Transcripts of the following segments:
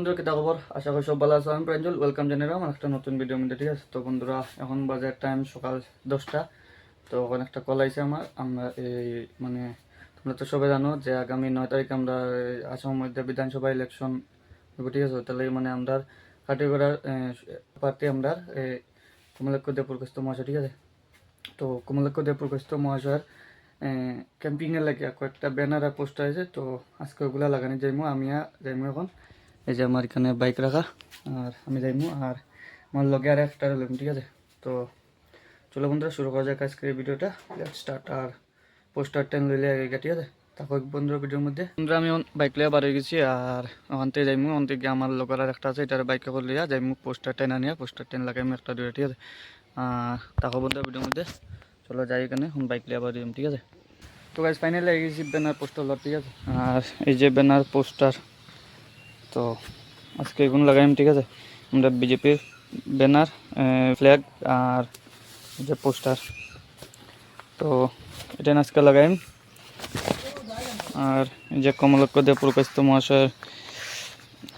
বন্ধুরা কিতা খবর, আশা করি সব ভালো আছো। আমি প্রাঞ্জল, ওয়েলকাম জানাই আমার একটা নতুন ভিডিও মধ্যে। ঠিক আছে, তো বন্ধুরা এখন বাজে টাইম সকাল 10টা। তো ওখানে একটা কল আইছে আমরা এই মানে তোমরা তো সবাই জানো যে আগামী 9 তারিখ আমরা আসামের মধ্যে বিধানসভা ইলেকশন হইব। ঠিক আছে, তাহলে মানে আমরা কাটিগড়ার প্রার্থী আমরা কমলাক্ষ দেবপ্রকাশ মহাশয়। ঠিক আছে, তো কমলাক্ষ দেবপ্রকাশ মহাশয়ের ক্যাম্পিংয়ের লাগে কয়েকটা ব্যানার আর পোস্টার আছে। তো আজকে ওগুলা লাগানি যাইমু, যাইমু এখন। এই যে আমার এখানে বাইক রাখা, আর আমি যাইমু আর আমার লগে আর একটা রইলাম। ঠিক আছে, তো চলো বন্ধুরা শুরু করা যাক আজকের ভিডিওটা। স্টার্ট আর পোস্টার টেন লইলে আগে। ঠিক আছে, তারপর বন্ধুরা ভিডিওর মধ্যে বন্ধুরা আমি বাইক লিয়া বার হয়ে গেছি আর ওখান থেকে যাইমু। ওখান থেকে আমার লগের আর একটা আছে, এটার বাইকে করে লিয়া যাইমু পোস্টার টেন আনিয়া পোস্টার টেন লাগাইমু একটা দুইটা। ঠিক আছে, তারপর বন্ধুরা ভিডিওর মধ্যে চলো যাই এখানে বাইক লিয়া বার হইম। ঠিক আছে, তো গাইজ ফাইনালি আই গেছি ব্যানার পোস্টার লট। ঠিক আছে, আর এই যে ব্যানার পোস্টার তো আজকে এগুলো লাগাইম। ঠিক আছে, আমরা বিজেপির ব্যানার, ফ্ল্যাগ আর যে পোস্টার, তো এটা আজকে লাগাইম। আর এই যে কমলাক্ষ দেবপ্রকাশ মহাশয়ের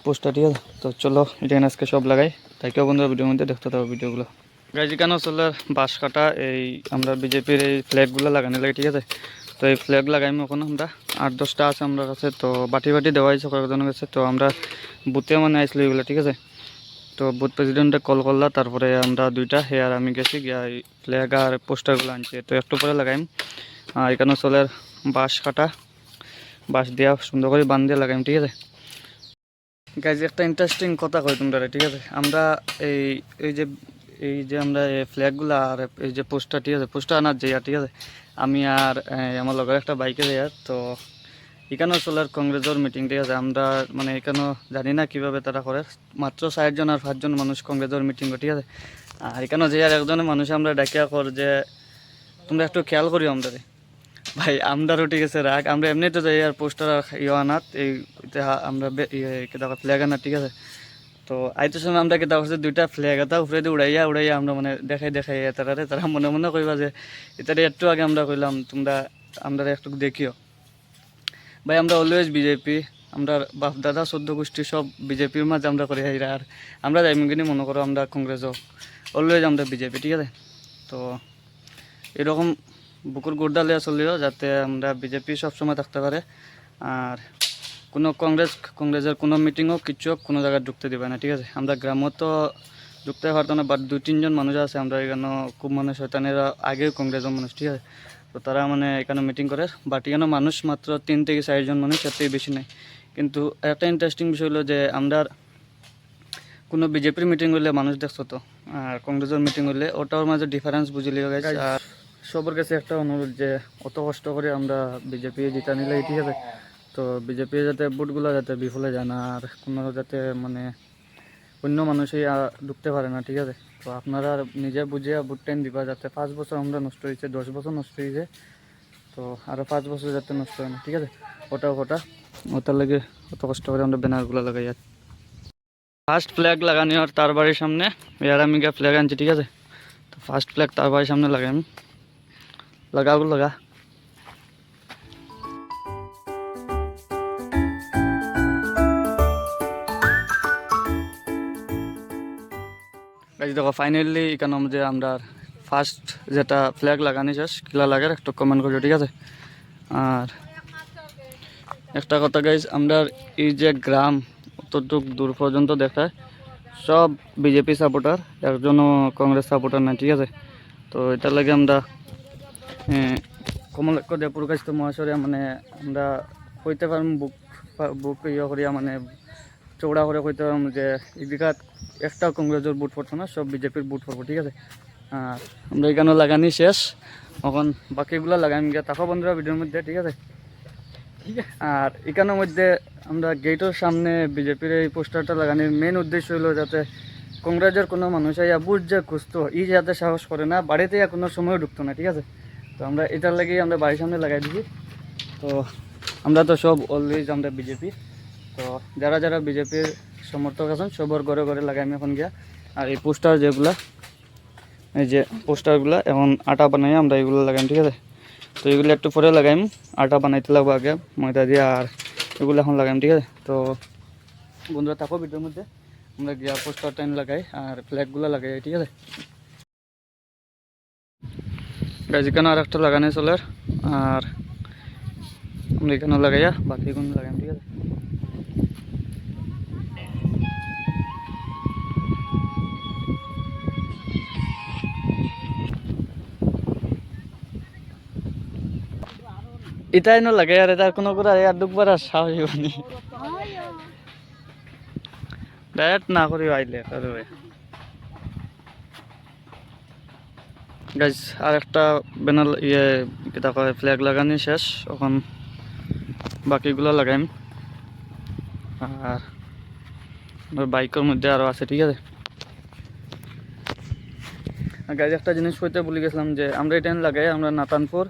পোস্টার। ঠিক আছে, তো চলো এটা আজকে সব লাগাই। তাই কেউ বন্ধুরা ভিডিওর মধ্যে দেখতে থাকো ভিডিওগুলো। গাইজ কেন চলার বাঁশ কাটা এই আমরা বিজেপির এই ফ্ল্যাগগুলো লাগানো লাগে। ঠিক আছে, তো এই ফ্ল্যাগ লাগাইম এখন আমরা 8-10টা আছে আমরা কাছে। তো বাটি দেওয়া হয়েছে কয়েকজনের কাছে। তো আমরা বুথে মানে আইসলো এগুলো। ঠিক আছে, তো বুথ প্রেসিডেন্টে কল করলা, তারপরে আমরা দুইটা হেয়ার আমি গেছি গিয়া এই ফ্ল্যাগ আর পোস্টারগুলো আনছি। তো একটু পরে লাগাইম। আর এখানে চলের বাঁশ কাটা, বাঁশ দিয়া সুন্দর করে বান দিয়ে লাগাইম। ঠিক আছে গাইজ, একটা ইন্টারেস্টিং কথা কই তোমরা। ঠিক আছে, আমরা এই যে আমরা ফ্ল্যাগগুলো আর এই যে পোস্টার, ঠিক আছে, পোস্টার আনার যাইয়া। ঠিক আছে, আমি আর আমার লগের একটা বাইকে যাইয়া। তো এখানেও চলার কংগ্রেসের মিটিং। ঠিক আছে, আমরা মানে এখানেও জানি না কীভাবে তারা করে, মাত্র 60জন আর 5জন মানুষ কংগ্রেসের মিটিং। ঠিক আছে, আর এখানেও যে আর একজনের মানুষ আমরা ডাকিয়া কর যে তোমরা একটু খেয়াল করি আমরা ভাই। আমরারও ঠিক আছে রাখ, আমরা এমনি তো যাই আর পোস্টার আনাত এই আমরা ফ্ল্যাগ আনাত। ঠিক আছে, তো আইতের সময় আমরা কেতা করছি দুইটা ফ্ল্যাগ এটা উপরে দিয়ে উড়াইয়া আমরা মানে দেখাই তারা মনে মনে কইবা যে এটারে একটু আগে আমরা কইলাম তোমরা আমরা একটু দেখিও। ভাই আমরা অলওয়েজ বিজেপি, আমরা বাপ দাদা 14 গোষ্ঠী সব বিজেপির মাঝে আমরা করি হাইরা। আর আমরা যাইমগিনি মনে করো আমরা কংগ্রেসও, অলওয়েজ আমরা বিজেপি। ঠিক আছে, তো এরকম বুকুর গুড়দা লিয়া চলিও যাতে আমরা বিজেপি সবসময় থাকতে পারে। আর কোনো কংগ্রেসের কোনো মিটিংও কিছু কোনো জায়গায় ঢুকতে দেবে না। ঠিক আছে, আমরা গ্রামও তো ঢুকতে পারতো না, বাট 2-3জন মানুষ আছে আমরা এখানে খুব মানে শয়তানেরা আগেও কংগ্রেসের মানুষ। ঠিক আছে, তো তারা মানে এখানে মিটিং করে, বাট এখানে মানুষ মাত্র 3 থেকে 4জন মানুষ, এর থেকে বেশি নাই। কিন্তু একটা ইন্টারেস্টিং বিষয় হলো যে আমরা কোনো বিজেপির মিটিং হলে মানুষ দেখছো তো, আর কংগ্রেসের মিটিং হলে ওটার মাঝে ডিফারেন্স বুঝিলে গেছে। আর সবার কাছে একটা অনুরোধ যে অত কষ্ট করে আমরা বিজেপি জিতা নিলে। ঠিক আছে, তো বিজেপি যাতে ভোটগুলো যাতে বিফলে যায় না, আর কোনো যাতে মানে অন্য মানুষই ঢুকতে পারে না। ঠিক আছে, তো আপনারা নিজে বুঝে ভোট টাইম দিবা যাতে 5 বছর আমরা নষ্ট হয়েছে, 10 বছর নষ্ট হয়েছে, তো আরও 5 বছর যাতে নষ্ট হয় না। ঠিক আছে, ওটার লাগে অত কষ্ট করে আমরা ব্যানারগুলো লাগাই। আর ফার্স্ট ফ্ল্যাগ লাগানি আর তার বাড়ির সামনে এর আমি গিয়ে ফ্ল্যাগ আনছি। ঠিক আছে, তো ফার্স্ট ফ্ল্যাগ তার বাড়ির সামনে লাগাই আমি। লাগা দেখো ফাইনালি এখানে যে আমরা ফার্স্ট যেটা ফ্ল্যাগ লাগানি শেষ, কিলা লাগে একটু কমেন্ট করছো। ঠিক আছে, আর একটা কথা গাইজ, আমরা এই যে গ্রাম অতটুক দূর পর্যন্ত দেখায় সব বিজেপি সাপোর্টার, একজনও কংগ্রেস সাপোর্টার নাই। ঠিক আছে, তো এটার লাগে আমরা কমলাক্ষ দেবপ্রকাশ মহাশয় মানে আমরা কইতে পারম বুক করিয়া মানে চৌড়া করে কইতে পারম যে এদিকাত একটা কংগ্রেসের বুট পড়তো না, সব বিজেপির বুট পড়বো। ঠিক আছে, আর আমরা এখানে লাগানি শেষ, এখন বাকিগুলো লাগাইম গিয়া তাকো বন্ধুরা ভিডিওর মধ্যে। ঠিক আছে, আর এখানের মধ্যে আমরা গেটের সামনে বিজেপির এই পোস্টারটা লাগানোর মেন উদ্দেশ্য হলো যাতে কংগ্রেসের কোনো মানুষ আইয়া বুট যে খুঁজতো ই যাতে সাহস করে না, বাড়িতে কোনো সময় ঢুকতো না। ঠিক আছে, তো আমরা এটার লাগেই আমরা বাড়ির সামনে লাগাই দিছি। তো আমরা তো সব অলওয়েজ আমরা বিজেপি, তো যারা যারা বিজেপির সমর্থক আছেন সবার ঘরে ঘরে লাগাই আমি এখন গিয়া। আর এই পোস্টার যেগুলা, এই যে পোস্টারগুলা এখন আটা বানাই আমরা এগুলো লাগাইম। ঠিক আছে, তো এগুলো একটু পরে লাগাইম, আটা বানাইতে লাগবো আগে ময়দা দিয়ে, আর এগুলো এখন লাগাইম। ঠিক আছে, তো বন্ধুরা থাকো ভিডিওর মধ্যে, আমরা গিয়া পোস্টার টাইম লাগাই আর ফ্ল্যাগগুলো লাগাই, ঠিক আছে গাইজ। এখানে আর একটা লাগানো চলে আর আমরা এখানে লাগাইয়া বাকিগুলো লাগাই, ঠিক আছে। এটাই না লাগে আর এটার কোনো করে আর দুবার আর সাহস হয়নি, ডাইরেক্ট না করি আইলে করবে গাইজ। আর একটা ব্যানার কিতা কয় ফ্ল্যাগ লাগানি শেষ, এখন বাকিগুলো লাগাইম আর বাইকের মধ্যে আরও আছে, ঠিক আছে। গাইজ একটা জিনিস কইতে ভুলে গেছিলাম যে আমরা এটা লাগাই আমরা নাতানপুর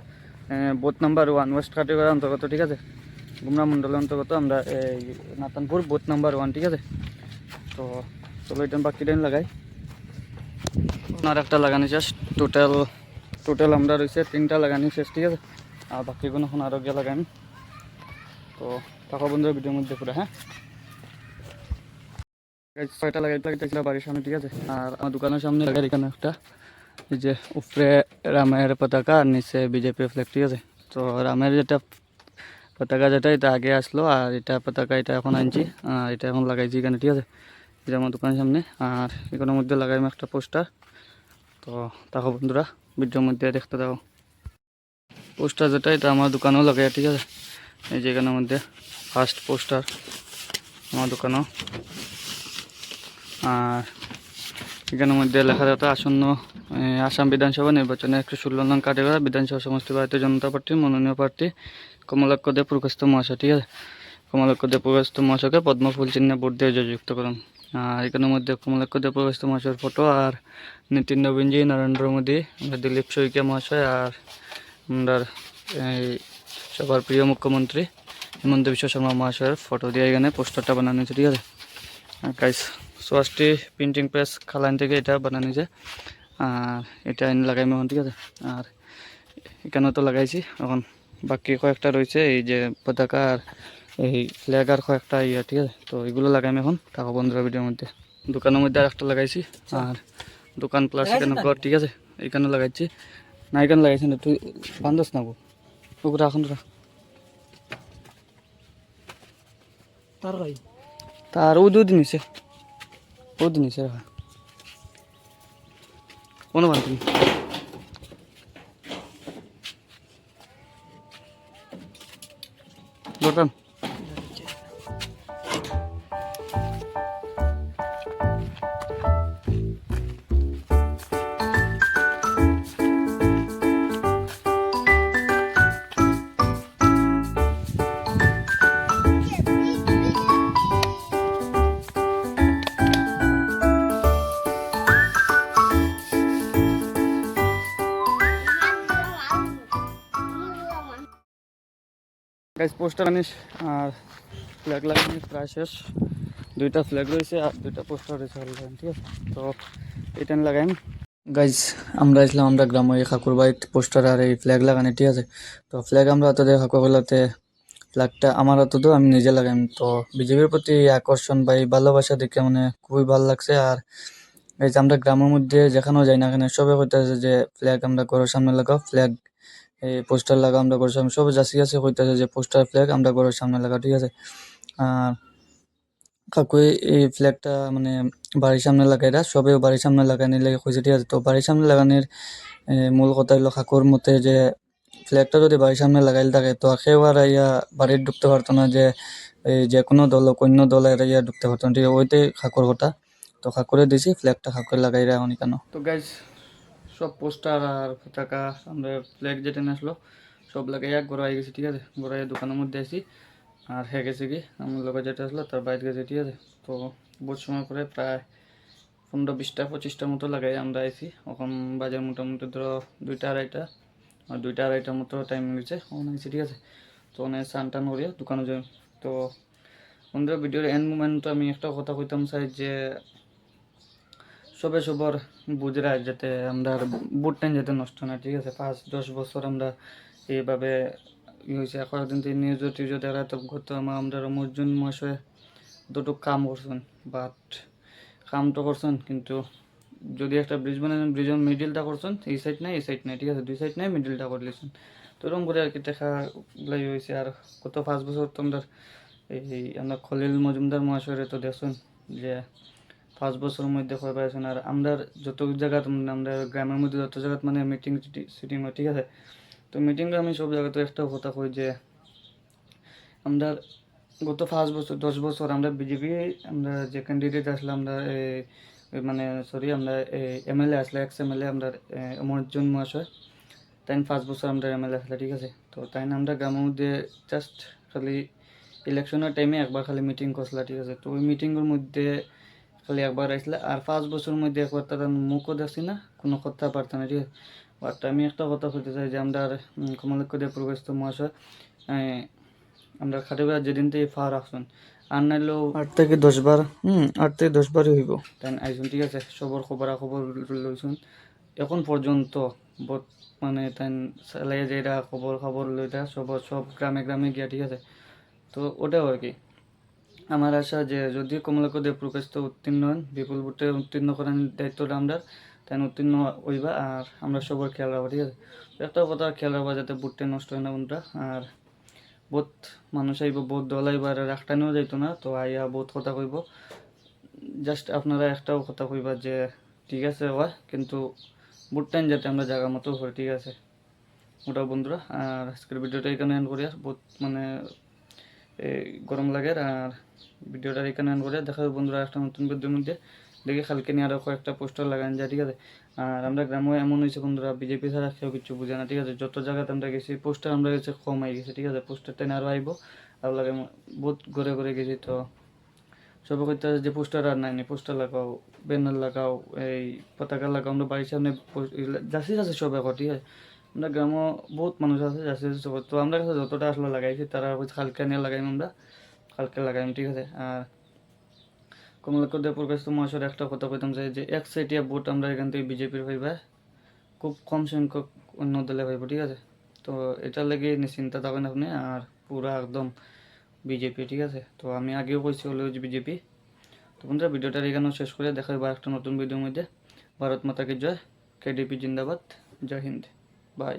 বুথ নাম্বার 1 ওয়েস্ট কাটিগড়ার অন্তর্গত, ঠিক আছে, গুমরা মন্ডলের অন্তর্গত আমরা এই নাতানপুর বুথ নাম্বার 1, ঠিক আছে। তো চলো এটা বাকি টাইম লাগাই, আর একটা লাগানি শেষ। টোটাল আমরা রয়েছে 3টা লাগানি শেষ, ঠিক আছে, আর বাকিগুলো এখন আরও গিয়ে লাগাইম। তো থাকো বন্ধুরা ভিডিওর মধ্যে পুরো, হ্যাঁ। 6টা লাগাইছিল বাড়ির সামনে, ঠিক আছে, আর আমার দোকানের সামনে লাগাই এখানে একটা, এই যে উপরে রামের পতাকা আর নিচে বিজেপি ফ্ল্যাগ, ঠিক আছে। তো রামের যেটা পতাকা যেটা এটা আগে আসলো আর এটা পতাকা এটা এখন আনছি, আর এটা এখন লাগাইছি এখানে, ঠিক আছে, এটা আমার দোকানের সামনে। আর এখানের মধ্যে লাগাইম একটা পোস্টার। তো থাকো বন্ধুরা ভিডিওর মধ্যে দেখতে থাকো। পোস্টার যেটা এটা আমার দোকানেও লাগাই, ঠিক আছে, এই যে এখানের মধ্যে ফার্স্ট পোস্টার আমার দোকানেও। আর এখানের মধ্যে লেখা যাতে আসন্ন আসাম বিধানসভা নির্বাচনে 116 নং কাটিগড়া বিধানসভা সমষ্টি ভারতীয় জনতা পার্টির মনোনীয় প্রার্থী কমলাক্ষ দে পুরকাস্ত মহাশয়, ঠিক আছে, কমলাক্ষ দে পুরকাস্ত মহাশয়কে পদ্মফুল চিহ্নে ভোট দিয়ে জয়যুক্ত করুন। আর এখানের মধ্যে কমলাক্ষ দে পুরকাস্ত মহাশয়ের ফটো আর নীতিন নবীনজি, নরেন্দ্র মোদী, দিলীপ শইকিয়া মহাশয় আর আমরা এই সবার প্রিয় মুখ্যমন্ত্রী হিমন্ত বিশ্ব শর্মা মহাশয়ের ফটো দিয়ে এখানে পোস্টারটা বানানো হয়েছে, ঠিক আছে। আর গাইস সোয়াস্টি প্রিন্টিং প্রেস খালাইন থেকে এটা বানানো হয়েছে, আর এটা এনে লাগাইম এখন, ঠিক আছে। আর এখানেও তো লাগাইছি, এখন বাকি কয়েকটা রয়েছে এই যে পতাকা আর এই ফ্ল্যাগ আর কয়েকটা ইয়ে, ঠিক আছে। তো এগুলো লাগাইম এখন, থাকো বন্ধুরা ভিডিওর মধ্যে। দোকানের মধ্যে আর একটা লাগাইছি, আর দোকান প্লাস এখানে ঘর, ঠিক আছে, এখানে লাগাইছি না, এখানে লাগাইছি না, তুই বান্ধস না গো ওগুলো এখন তার ও দুদিন নিছে রাখা কোনো বান্ধব দোকান। গাইস পোস্টার আনিস আর ফ্ল্যাগ লাগানি প্রায় শেষ, 2টা ফ্ল্যাগ রয়েছে আর 2টা পোস্টার রয়েছে, ঠিক আছে। তো এটা লাগাইম গাইজ। আমরা আসলাম আমরা গ্রামে কাকুর বাড়িতে পোস্টার আর এই ফ্ল্যাগ লাগানি, ঠিক আছে। তো ফ্ল্যাগ আমরা হাতে কাকুগুলাতে ফ্ল্যাগটা আমার হাতে তো আমি নিজে লাগাইম। তো বিজেপির প্রতি আকর্ষণ বা এই ভালোবাসা দেখে মানে খুবই ভালো লাগছে। আর এই যে আমরা গ্রামের মধ্যে যেখানেও যাই না কেন সবাই কইতেছে যে ফ্ল্যাগ আমরা ঘরের সামনে লাগাও, ফ্ল্যাগ এই পোস্টার লাগাও আমরা ঘরের সামনে, সবাই যাচ্ছি কইতেছে যে পোস্টার ফ্ল্যাগ আমরা ঘরের সামনে লাগাও, ঠিক আছে। আর কাকুই এই ফ্ল্যাগটা মানে বাড়ির সামনে লাগাইরা সবে বাড়ির সামনে লাগানি লেগে কইছে, ঠিক আছে। তো বাড়ির সামনে লাগানোর মূল কথা হলো কাকুর মতে যে ফ্ল্যাগটা যদি বাড়ির সামনে লাগাইলে থাকে তো কেউ আর ইয়া বাড়ির ঢুকতে পারতো না, যে এই যে কোনো দল অন্য দল এরা ইয়া ঢুকতে পারতো না, ঠিক আছে, ওইটাই কাকুর কথা। তো কাকুরে দিছি ফ্ল্যাগটা কাকুর লাগাইরা এখন কেন। তো গাইজ সব পোস্টার আর পতাকা আমরা ফ্ল্যাগ যেটা নিয়ে আসলো সব লাগাইয়া ঘোরাই গেছি, ঠিক আছে, ঘোরাইয়া দোকানের মধ্যে আসি। আর হয়ে গেছে কি আমার লোকের যেটা আসলো তার বাইরে গেছে, ঠিক আছে। তো বহুত সময় করে প্রায় 15-20টা 25টার মতো লাগাই আমরা আইছি, এখন বাজার মোটামুটি ধরো 2টা 2:30 আর 2টা 2:30 মতো টাইম নিয়েছে ওখানে আইছি, ঠিক আছে। তো ওখানে স্নান টান করিয়া দোকানে যাই। তো বন্ধুরা ভিডিওর এন্ড মোমেন্ট আমি একটা কথা কইতাম চাই যে সবে সবার বুঝরা যাতে আমরা বুট টাইম যাতে নষ্ট না, ঠিক আছে। 5-10 বছর আমরা এইভাবে হয়েছে কয়েকদিন নিউজ টিউজে দেখা তো গত আমরা অর্জুন মহাশয় কতটুকু কাম করছেন, বাট কাম তো করছেন, কিন্তু যদি একটা ব্রিজ বানান, ব্রিজের মিডিলটা করছেন, এই সাইড নাই এই সাইড নাই, ঠিক আছে, দুই সাইড নাই, মিডিলটা করে দিয়েছেন। তো এরকম করে আর কি দেখা লাই হয়েছে। আর গত 5 বছর তোমরা এই আমরা খলিল মজুমদার মহাশয়ের তো দেখছেন যে 5 বছরের মধ্যে হয়ে পাইছেন। আর আমরা যত জায়গা আমরা গ্রামের মধ্যে যত জায়গা মানে মিটিং সিটিং হয়, ঠিক আছে, তো মিটিংয়ে আমি সব জায়গাতে একটা কথা কই যে আমরা গত 5 বছর 10 বছর আমরা বিজেপি, আমরা যে ক্যান্ডিডেট আসলে আমরা মানে সরি আমরা এমএলএ আসলে এক্স এমএলএ আমরা অমরজন মহাশয়, তাই 5 বছর আমরা এমএলএ আসলে, ঠিক আছে। তো তাই আমরা গ্রামের মধ্যে জাস্ট খালি ইলেকশনের টাইমে একবার খালি মিটিং করছিলা, ঠিক আছে। তো ওই মিটিংয়ের মধ্যে খালি একবার আসলে, আর 5 বছরের মধ্যে একবার তারা মুখও দেখছি না, কোনো কথা পারত না, ঠিক আছে। বাট আমি একটা কথা বলতে চাই যে আমরা কমলক্ষ দেব প্রবেশ মহাশয় আমরা খাটিবার যেদিন থেকে ফা রাখছেন, আর নাইলেও 8 থেকে 10 বার 8 থেকে 10 বারই হইব তাই আইসুন, ঠিক আছে। সবর খবর লইছুন এখন পর্যন্ত মানে তাই চালাই যেটা খবর লইটা সব গ্রামে গ্রামে গিয়া, ঠিক আছে। তো ওটাও আর কি আমার আশা যে যদি কমলাক্ষ দেব প্রকাশ তো উত্তীর্ণ হন, বিপুল ভোটে উত্তীর্ণ করার দায়িত্বটা আমরা, তাই উত্তীর্ণ হইবা। আর আমরা সবার খেয়াল রাখবো, ঠিক আছে। একটা কথা খেয়াল রাখবা যাতে ভোটটা নষ্ট হয় না বন্ধুরা। আর বহুত মানুষ আইব, বহুত দল আইব, আর রাখটানিও যাইতো না, তো আইয়া বহুত কথা কইব। জাস্ট আপনারা একটাও কথা কইবা যে ঠিক আছে হয়, কিন্তু ভোট টাইম যাতে আমরা জায়গা মতো করি, ঠিক আছে। ওটাও বন্ধুরা। আর আজকের ভিডিওটা এখানে এন্ড করি, আর বহুত মানে গরম লাগে। আর ভিডিওটা এখানে এন্ড করে দেখা হবে বন্ধুরা একটা নতুন ভিডিওর মধ্যে। দেখি কালকে নিয়ে আরও কয়েকটা পোস্টার লাগানো যায়, ঠিক আছে। আর আমরা গ্রামে এমন হয়েছে বন্ধুরা, বিজেপি ছাড়া কেউ কিছু বুঝে না, ঠিক আছে। যত জায়গাতে আমরা গেছি পোস্টার আমরা গেছে কম হয়ে গেছে, ঠিক আছে। পোস্টার টেনে আরও আইব, আর লাগে বহুত ঘুরে ঘুরে গেছি। তো সবাই করতে যে পোস্টার আর নাই, পোস্টার লাগাও, ব্যানার লাগাও, এই পতাকা লাগাও, আমরা বাড়ির সামনে যাচ্ছি যাচ্ছে সব এখন, ঠিক আছে। আমরা গ্রামও বহুত মানুষ আছে যাচ্ছে সব, তো আমরা কাছে যতটা আসলে লাগাইছি তারা হালকা নিয়ে লাগাইম, আমরা হালকা লাগাইম, ঠিক আছে। আর কমলাক্ষ দেব প্রকাশ মহাশয়ের একটা কথা কইতাম চাই যে এক সাইটিয়া ভোট আমরা এখান থেকে বিজেপির পাইবা, খুব কম সংখ্যক অন্য দলে পাইব, ঠিক আছে। তো এটার লেগে চিন্তা থাকেন আপনি, আর পুরা একদম বিজেপি, ঠিক আছে। তো আমি আগেও কইছি হলো বিজেপি। তো বন্ধুরা ভিডিওটা এখানেও শেষ করে দেখা হবে একটা নতুন ভিডিওর মধ্যে। ভারত মাতা কি জয়, কেডিপি জিন্দাবাদ, জয় হিন্দ, বাই।